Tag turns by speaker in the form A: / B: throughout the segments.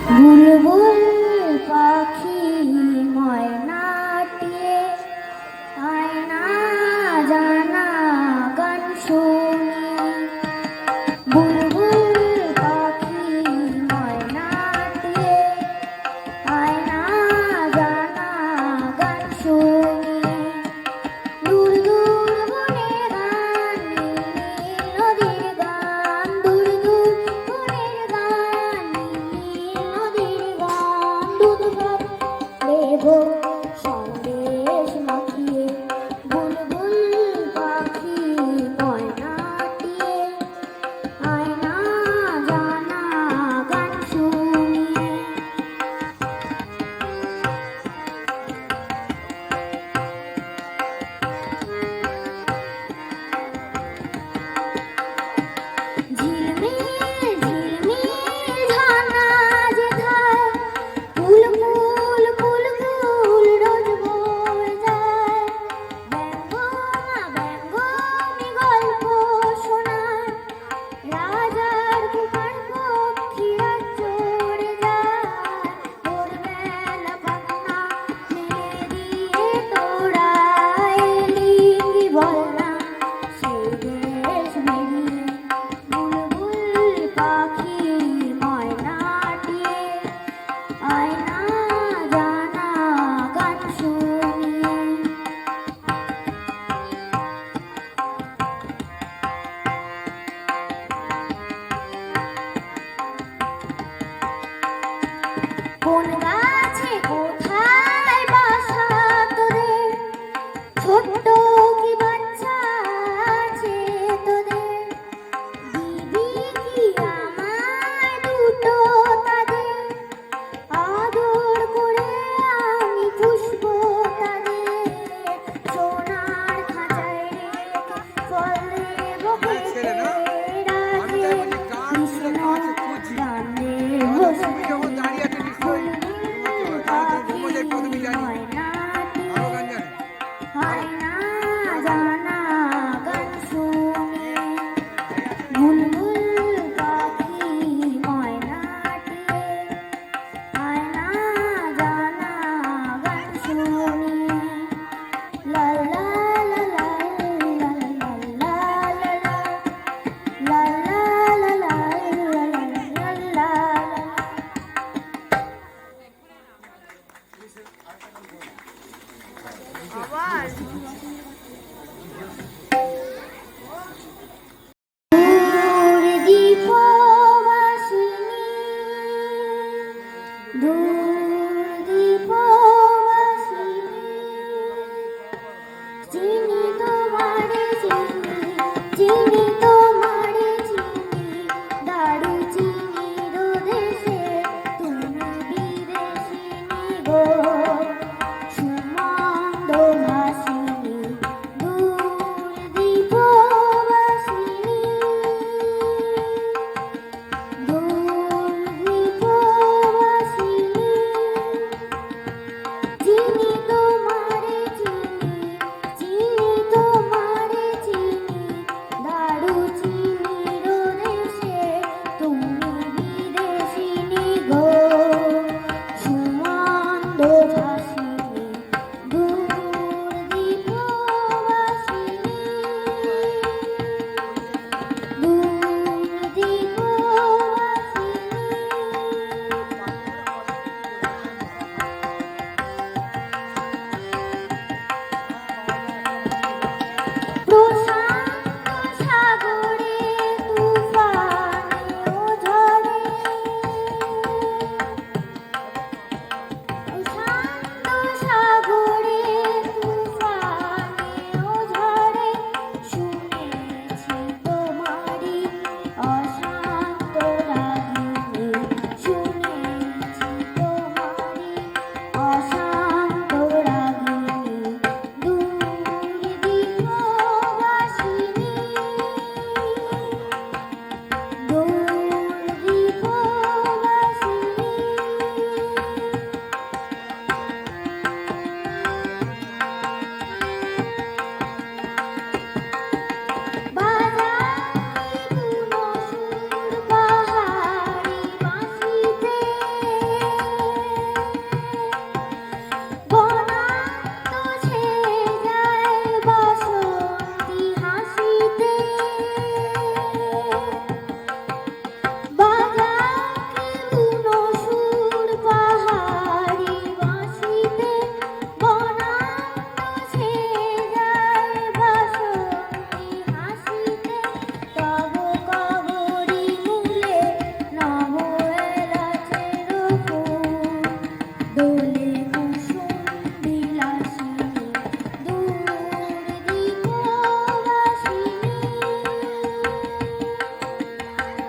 A: বুলবুল পাখি ময়নাটিয়ে আয়না জানা গান শুনি। বুলবুল পাখি ময়নাটিয়ে আয়না জানা গান শুনি। দূর দূর বনের গান, নীল নদীর গান, দূর দূর বনের গান, নীল নদীর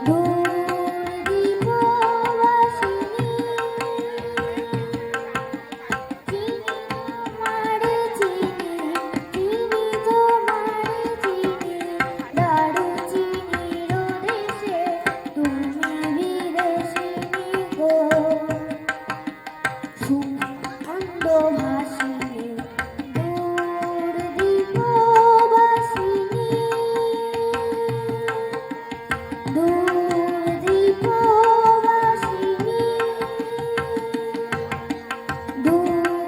A: দূর দীপবাসিনী চিনি তোমারে চিনি চিনি তোমারে চিনি দারুচিনির দেশে তুমি বিদেশিনী গো সুমন্দ ভাসিনী দূর দীপবাসিনী দূর দীপবাসিনী দূর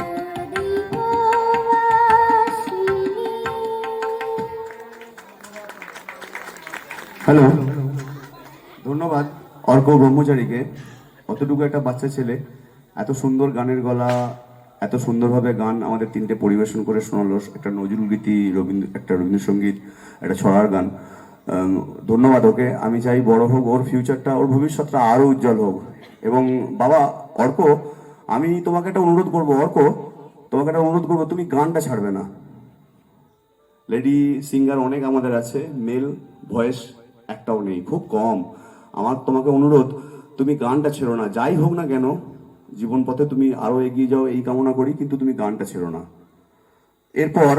A: দীপবাসিনী।
B: হ্যালো, ধন্যবাদ অর্ক ব্রহ্মচারীকে। অতটুকু একটা বাচ্চা ছেলে এত সুন্দর গানের গলা, এত সুন্দরভাবে গান আমাদের তিনটে পরিবেশন করে শোনালো। একটা নজরুল গীতি, একটা রবীন্দ্রসঙ্গীত, একটা ছড়ার গান। ধন্যবাদ ওকে। আমি চাই বড় হোক, ওর ফিউচারটা, ওর ভবিষ্যৎটা আরো উজ্জ্বল হোক। এবং বাবা অর্ক, আমি তোমাকে একটা অনুরোধ করবো, অর্ক তোমাকে একটা অনুরোধ করবো, তুমি গানটা ছাড়বে না। লেডি সিঙ্গার অনেক আমাদের আছে, মেল ভয়েস একটাও নেই, খুব কম। আমার তোমাকে অনুরোধ, তুমি গানটা ছেড়ো না। যাই হোক না কেন, জীবন পথে তুমি আরো এগিয়ে যাও এই কামনা করি, কিন্তু তুমি গানটা ছেড়ো না। এরপর